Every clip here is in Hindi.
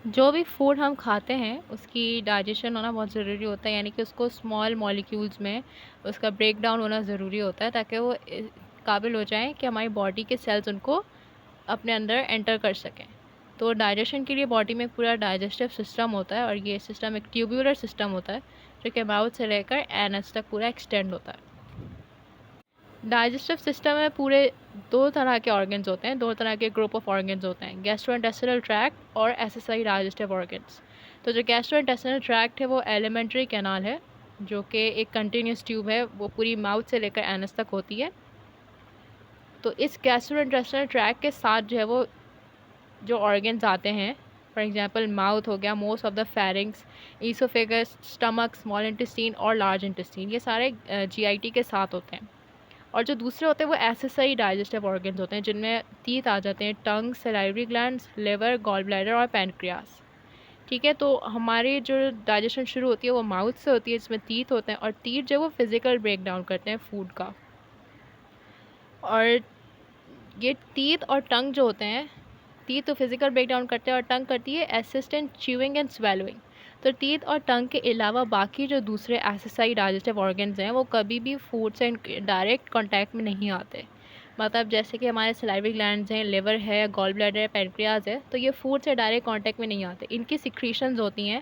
जो भी फूड हम खाते हैं उसकी डाइजेशन होना बहुत ज़रूरी होता है, यानी कि उसको स्मॉल मॉलिक्यूल्स में उसका ब्रेक डाउन होना ज़रूरी होता है ताकि वो काबिल हो जाएं कि हमारी बॉडी के सेल्स उनको अपने अंदर एंटर कर सकें। तो डाइजेशन के लिए बॉडी में पूरा डाइजेस्टिव सिस्टम होता है और ये सिस्टम एक ट्यूब्यूलर सिस्टम होता है जो कि माउथ से लेकर एनस तक पूरा एक्सटेंड होता है। डाइजेस्टिव सिस्टम में पूरे दो तरह के ऑर्गन्स होते हैं, दो तरह के ग्रुप ऑफ ऑर्गन्स होते हैं, गैस्ट्रोइंटेस्टिनल ट्रैक्ट और एसएसआई डाइजेस्टिव ऑर्गन्स। तो जो गैस्ट्रोइंटेस्टिनल ट्रैक्ट है वो एलिमेंट्री कैनाल है जो कि एक कंटिन्यूस ट्यूब है, वो पूरी माउथ से लेकर एनस तक होती है। तो इस गैस्ट्रोइंटेस्टिनल ट्रैक्ट के साथ जो है वो जो ऑर्गन्स आते हैं, फॉर एग्जांपल माउथ हो गया, most of the pharynx, oesophagus, stomach, small intestine और लार्ज इंटेस्टीन, ये सारे जीआईटी के साथ होते हैं। और जो दूसरे होते हैं वो एक्सेसरी डाइजेस्टिव ऑर्गन्स होते हैं जिनमें टीथ आ जाते हैं, tongue, salivary glands, liver, gall bladder और पैनक्रियास। ठीक है, तो हमारी जो डाइजेशन शुरू होती है वो माउथ से होती है, जिसमें टीथ होते हैं और टीथ जो वो फिजिकल ब्रेक डाउन करते हैं फूड का। और ये टीथ और टंग जो होते हैं, टीथ तो फिजिकल ब्रेक डाउन करते हैं और टंग करती है असिस्टेंट च्यूइंग एंड स्वेलोइंग। तो टीथ और टंग के अलावा बाकी जो दूसरे एक्सेसरी डाइजेस्टिव ऑर्गन्स हैं वो कभी भी फूड से डायरेक्ट कांटेक्ट में नहीं आते। मतलब जैसे कि हमारे सलाइवरी ग्लैंड्स हैं, लिवर है, गॉल ब्लैडर है, पैनक्रियाज है, तो ये फूड से डायरेक्ट कांटेक्ट में नहीं आते। इनकी सिक्रीशंस होती हैं,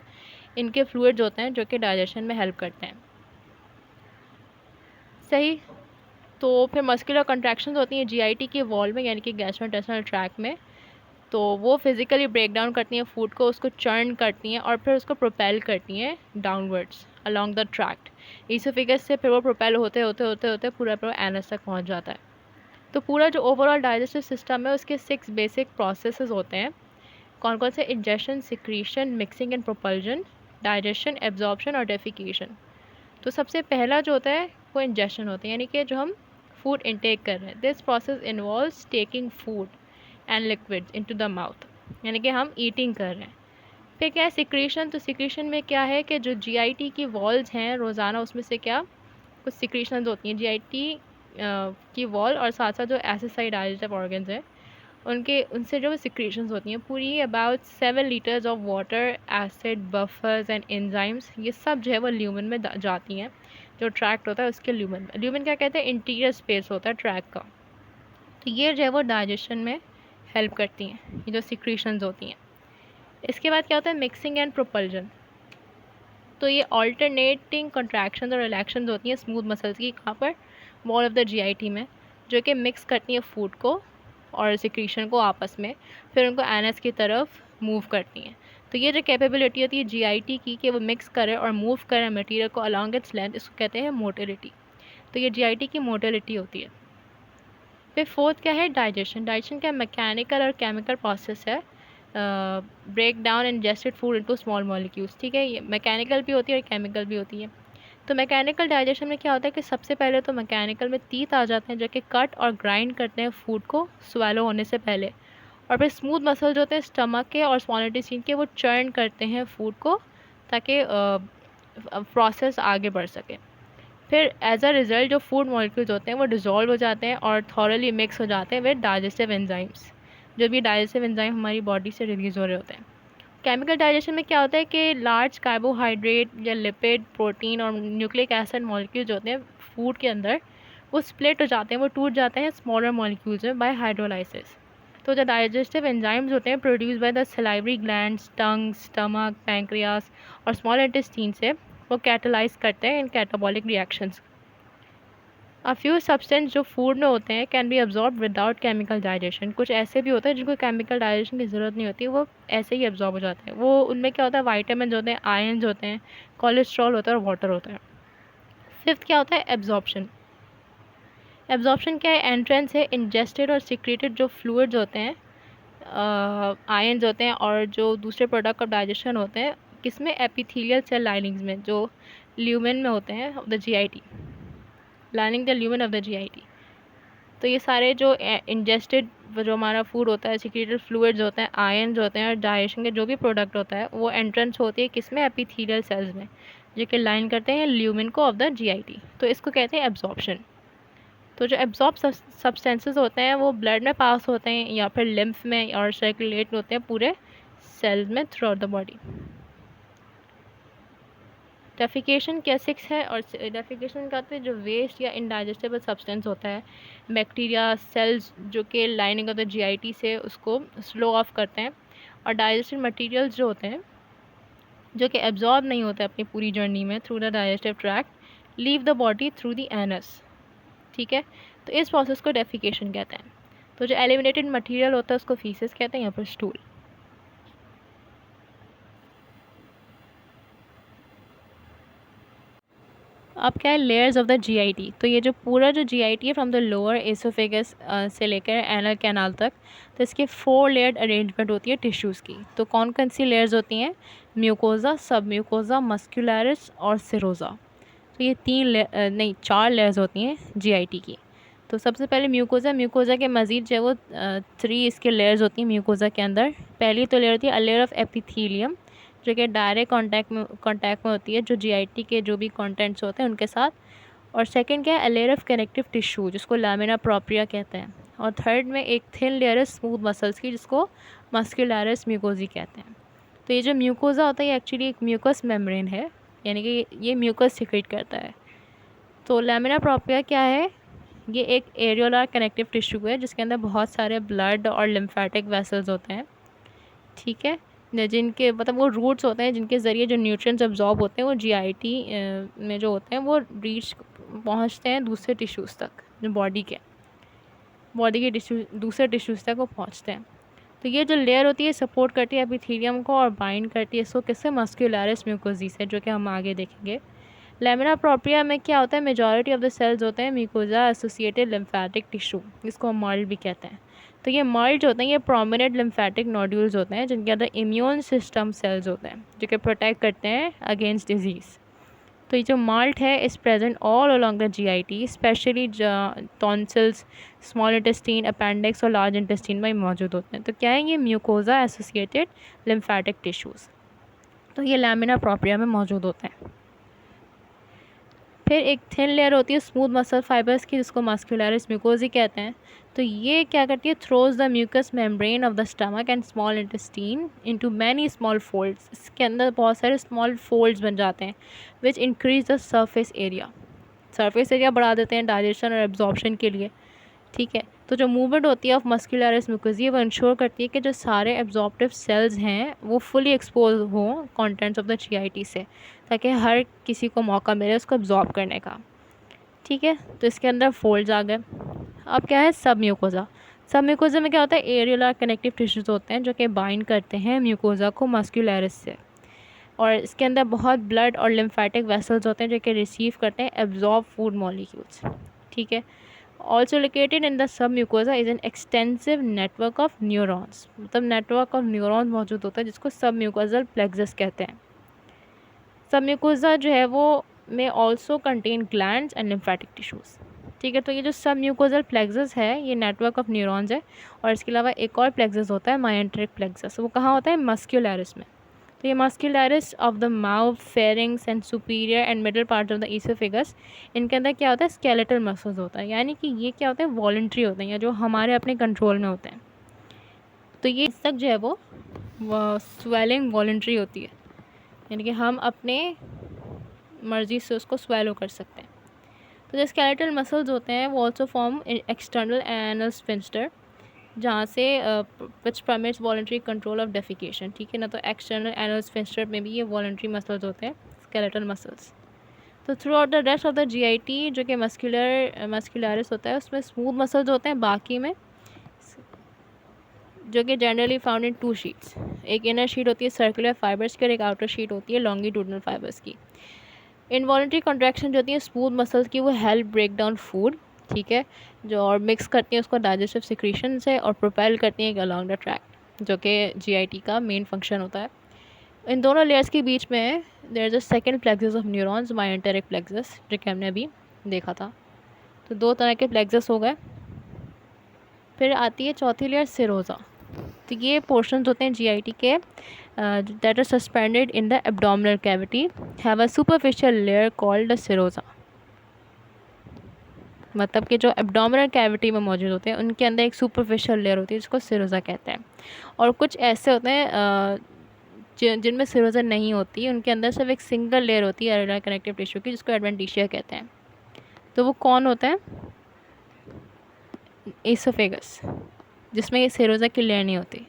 इनके फ्लूइड्स होते हैं जो कि डाइजेशन में हेल्प करते हैं। सही। तो फिर मस्कुलर कंट्रैक्शंस होती हैं जीआईटी के वॉल में, यानी कि गैस्ट्रोइंटेस्टिनल ट्रैक्ट में। तो वो फिज़िकली ब्रेक डाउन करती हैं फूड को, उसको चर्न करती हैं और फिर उसको प्रोपेल करती हैं downwards along the tract. Oesophagus से फिर वो प्रोपेल होते होते होते होते पूरा पूरा एनस तक पहुंच जाता है। तो पूरा जो ओवरऑल डाइजेस्टिव सिस्टम है उसके 6 बेसिक प्रोसेसेस होते हैं। कौन कौन से? Ingestion, secretion, mixing and propulsion, digestion, absorption और डेफिकेशन। तो सबसे पहला जो होता है वो इंजेशन होता है, यानी कि जो हम फूड इनटेक कर रहे हैं। This process involves taking food and liquids into the mouth, यानी कि हम ईटिंग कर रहे हैं। फिर क्या है? सिक्रीशन। तो सिक्रीशन में क्या है कि जो जीआईटी की वॉल्स हैं रोज़ाना, उसमें से क्या कुछ सिक्रीशंस होती हैं जीआईटी की वॉल और साथ साथ जो एसिसाई डाइजेस्टिव ऑर्गन्स हैं उनके उनसे जो सिक्रीशंस होती हैं पूरी about 7 litres of water, acid, buffers and enzymes, ये सब जो है वो ल्यूमन में जाती हैं। जो ट्रैक्ट होता है उसके ल्यूमन में, ल्यूमन क्या कहते हैं? इंटीरियर स्पेस होता है ट्रैक का। तो ये जो है वो डाइजेशन में हेल्प करती हैं, ये जो सिक्रीशंस होती हैं। इसके बाद क्या होता है? Mixing and propulsion. तो ये ऑल्टरनेटिंग कंट्रैक्शंस और रिलैक्शंस होती हैं स्मूथ मसल्स की, कहाँ पर? वॉल ऑफ द जीआईटी में, जो कि मिक्स करती हैं फूड को और सिक्रीशन को आपस में, फिर उनको एनएस की तरफ मूव करती हैं। तो ये जो कैपेबिलिटी होती है जीआईटी की कि वो मिक्स करे और मूव करे मटेरियल को अलॉन्ग इट्स लेंथ, इसको कहते हैं मोटिलिटी। तो ये जीआईटी की मोटिलिटी होती है। फिर फोर्थ क्या है? डाइजेशन। डाइजेशन क्या? मैकेनिकल और केमिकल प्रोसेस है, break down ingested food into small molecules. ठीक है, ये मैकेनिकल भी होती है और केमिकल भी होती है। तो मैकेनिकल डाइजेशन में क्या होता है कि सबसे पहले तो मैकेनिकल में टीथ आ जाते हैं जो कि कट और ग्राइंड करते हैं फूड को स्वेलो होने से पहले, और फिर स्मूथ मसल्स होते हैं स्टमक के और स्मॉल इंटेस्टाइन के, वो चर्न करते हैं फूड को ताकि प्रोसेस आगे बढ़ सके। फिर एज अ रिज़ल्ट जो फूड मॉलिक्यूल्स होते हैं वो डिज़ोल्व हो जाते हैं और थॉरली मिक्स हो जाते हैं विद डाइजेस्टिव एंजाइम्स, जो भी डाइजेस्टिव एंजाइम हमारी बॉडी से रिलीज़ हो रहे होते हैं। केमिकल डाइजेशन में क्या होता है कि लार्ज कार्बोहाइड्रेट या लिपिड, प्रोटीन और न्यूक्लिक एसिड मॉलिक्यूल्स होते हैं फूड के अंदर, वो स्प्लिट हो जाते हैं, वो टूट जाते हैं स्मॉलर मॉलिक्यूल्स में बाय हाइड्रोलाइसिस। तो जो डाइजेस्टिव एंजाइम्स होते हैं produce by the salivary glands, tongue, stomach, pancreas और स्मॉल इंटेस्टीन से, वो कैटालाइज करते हैं इन catabolic reactions. A few substance जो फूड में होते हैं can be absorb without chemical digestion. कुछ ऐसे भी होते हैं जिनको केमिकल डाइजेशन की ज़रूरत नहीं होती, वो ऐसे ही अब्जॉर्ब हो जाते हैं। वो उनमें क्या होता है? वाइटामिन होते हैं, आयन्स होते हैं, कोलेस्ट्रॉल होता है और वाटर होता है। फिफ्थ क्या होता है? एब्जॉर्प्शन। एब्जॉर्प्शन क्या है? एंट्रेंस है इंजेस्टेड और सिक्रेटेड जो फ्लूइड्स होते हैं, आयन्स होते हैं और जो दूसरे प्रोडक्ट ऑफ डाइजेशन होते हैं, किसमें? एपिथेलियल सेल लाइनिंग्स में, जो ल्यूमेन में होते हैं of the GIT, lining the lumen of the GIT. तो ये सारे जो इंजेस्टेड जो हमारा फूड होता है, सिक्रेटेड फ्लूइड्स होते हैं, आयन्स होते हैं और डाइजेशन के जो भी प्रोडक्ट होता है, वो एंट्रेंस होती है किसमें? एपिथेलियल सेल्स में, जो कि लाइन करते हैं ल्यूमेन को ऑफ द जीआईटी। तो इसको कहते हैं एब्जॉर्प्शन। तो जो एब्जॉर्ब सब्सटेंसेस होते हैं वो ब्लड में पास होते हैं या फिर लिम्फ में और सर्कुलेट होते हैं पूरे सेल्स में through out the body. Defecation क्या 6 है, और डेफिकेशन का तो जो वेस्ट या इनडाइजेस्टेबल सब्सटेंस होता है, बैक्टीरिया सेल्स जो कि लाइनिंग ऑफ द जीआईटी से उसको स्लो ऑफ करते हैं, और डाइजेस्टेड मटेरियल्स जो होते हैं जो कि एब्जॉर्ब नहीं होते अपनी पूरी जर्नी में through the digestive tract, leave the body through the anus. ठीक है, तो इस प्रोसेस को डेफिकेशन कहते हैं। तो जो एलिमिनेटेड मटेरियल होता है उसको फीसेस कहते हैं, यहाँ पर स्टूल। अब क्या है लेयर्स ऑफ द जीआईटी। तो ये जो पूरा जो जीआईटी है फ्रॉम द लोअर एसोफेगस से लेकर एनल कैनाल तक, तो इसके 4 लेयर्ड अरेंजमेंट होती है टिश्यूज़ की। तो कौन कौन सी लेयर्स होती हैं? म्यूकोजा, सब म्यूकोजा, मस्कुलरिस और सिरोजा। तो ये 4 लेयर्स होती हैं जीआईटी की। तो सबसे पहले म्यूकोजा। म्यूकोजा के मज़ीद जो है वो 3 इसके लेयर्स होती हैं म्यूकोजा के अंदर। पहली तो लेयर होती है अ लेयर ऑफ एपिथीलियम, जो कि डायरेक्ट कांटेक्ट में होती है जो जीआईटी के जो भी कंटेंट्स होते हैं उनके साथ। और सेकंड क्या है, a layer of connective tissue, जिसको लामिना प्रोप्रिया कहते हैं। और थर्ड में एक थिन लेयर है स्मूथ मसल्स की, जिसको मस्कुलरिस म्यूकोजी कहते हैं। तो ये जो म्यूकोजा होता है ये एक्चुअली एक म्यूकस मेम्ब्रेन है, यानी कि ये म्यूकस सिक्रेट करता है। तो लामिना प्रोप्रिया क्या है? ये एक एरियोलर कनेक्टिव टिश्यू है जिसके अंदर बहुत सारे ब्लड और लिम्फेटिक वेसल्स होते हैं। ठीक है, जिनके मतलब वो रूट्स होते हैं जिनके ज़रिए जो न्यूट्रिएंट्स अब्जॉर्ब होते हैं वो जीआईटी में जो होते हैं वो पहुंचते हैं दूसरे टिश्यूज़ तक, जो बॉडी के टिश्यू दूसरे टिश्यूज़ तक वो पहुंचते हैं। तो ये जो लेयर होती है सपोर्ट करती है एपिथेलियम को और बाइंड करती है इसको किससे? मस्कुलरिस म्यूकोजी से, जो कि हम आगे देखेंगे। लैमिना प्रोप्रिया में क्या होता है? मेजॉरिटी ऑफ द सेल्स होते हैं म्यूकोजा एसोसिएटेड लिम्फेटिक टिश्यू, जिसको हम मर्ल भी कहते हैं। तो ये मर्ल जो होते हैं ये प्रोमिनेंट लिम्फेटिक नोड्यूल्स होते हैं जिनके अंदर इम्यून सिस्टम सेल्स होते हैं जो कि प्रोटेक्ट करते हैं अगेंस्ट डिजीज़। तो ये जो माल्ट है is present all along the GIT, specially tonsils, small intestine, appendix और लार्ज इंटेस्टीन में मौजूद होते हैं। तो क्या है? ये म्यूकोजा एसोसिएटेड लिम्फेटिक टिश्यूज़। तो ये लैमिना प्रोप्रिया में मौजूद होते हैं। फिर एक थिन लेयर होती है स्मूथ मसल फाइबर्स की, जिसको मस्कुलरिस म्यूकोजी कहते हैं। तो ये क्या करती है? Throws the mucous membrane of the stomach and small intestine into many small folds. इसके अंदर बहुत सारे स्मॉल फोल्ड्स बन जाते हैं which increase the surface area बढ़ा देते हैं डाइजेशन और एब्जॉर्प्शन के लिए। ठीक है, तो जो मूवमेंट होती है ऑफ मस्कुलरिस म्यूकोजी वो इंश्योर करती है कि जो सारे एब्जॉर्प्टिव सेल्स हैं वो फुली एक्सपोज हों कंटेंट्स ऑफ द जीआईटी से, ताकि हर किसी को मौका मिले उसको एब्जॉर्ब करने का। ठीक है, तो इसके अंदर फोल्ड्स आ गए। अब क्या है? सब म्यूकोजा में क्या होता है? एरियोलर कनेक्टिव टिश्यूज होते हैं जो कि बाइंड करते हैं म्यूकोजा को मस्कुलरिस से, और इसके अंदर बहुत ब्लड और लिम्फेटिक वेसल्स होते हैं जो कि रिसीव करते हैं एब्जॉर्ब फूड मॉलिक्यूल्स। ठीक है, also located in the sub mucosa is an extensive network of neurons, मतलब नेटवर्क ऑफ न्यूरॉन्स मौजूद होता है जिसको सब म्यूकोजल प्लेक्सस कहते हैं। सब म्यूकोजा जो है वो में also contain glands and lymphatic tissues. ठीक है, तो ये जो सब म्यूकोजल प्लेक्सस है ये नेटवर्क ऑफ न्यूरॉन्स है, और इसके अलावा एक और प्लेक्सस होता है मायोट्रिक प्लेक्सस। वो कहाँ होता है? मस्कुलरिस में। तो ये muscularis of the mouth, pharynx and superior and middle part of the oesophagus, इनके अंदर क्या होता है? स्केलेटल मसल्स होता है, यानी कि ये क्या होते हैं? वॉलंटरी होते हैं या जो हमारे अपने कंट्रोल में होते हैं। तो ये इस तक जो है वो स्वेलिंग वॉलंटरी होती है, यानी कि हम अपने मर्ज़ी से उसको स्वेलो कर सकते हैं। तो जो स्केलेटल मसल्स होते हैं वो also form external anal sphincter, जहाँ से which permits voluntary control of defecation. ठीक है ना, तो एक्सटर्नल एनल स्फिंक्टर में भी ये वॉलंटरी मसल्स होते हैं, स्केलेटल मसल्स। तो throughout the rest of the GIT जो कि मस्कुलरिस होता है उसमें स्मूथ मसल्स होते हैं, बाकी में जो कि जनरली फाउंड इन 2 शीट्स। एक इनर शीट होती है सर्कुलर फाइबर्स की और एक आउटर शीट होती है लॉन्गिट्यूडनल फाइबर्स की। इनवॉलंटरी कॉन्ट्रैक्शन जो होती है स्मूथ मसल्स की वो हेल्प ब्रेक डाउन फूड, ठीक है, जो और मिक्स करती हैं उसको डाइजेस्टिव सिक्रीशन से और प्रोपेल करती हैं अलॉन्ग द ट्रैक, जो कि जीआईटी का मेन फंक्शन होता है। इन दोनों लेयर्स के बीच में there is a second plexus of neurons, myenteric plexus, जो कि हमने अभी देखा था। तो 2 तरह के प्लेक्सस हो गए। फिर आती है चौथी लेयर सिरोजा। तो ये पोर्शंस होते हैं जीआईटी के that are suspended in the abdominal cavity, have a superficial layer called the serosa. मतलब कि जो एब्डोमिनल कैविटी में मौजूद होते हैं उनके अंदर एक सुपरफिशियल लेयर होती है जिसको सिरोजा कहते हैं। और कुछ ऐसे होते हैं जिनमें सिरोज़ा नहीं होती, उनके अंदर सिर्फ एक सिंगल लेयर होती है एरेला कनेक्टिव टिश्यू की, जिसको एडवेंटिशिया कहते हैं। तो वो कौन होता है? एसोफेगस, जिसमें ये सिरोज़ा की लेयर नहीं होती।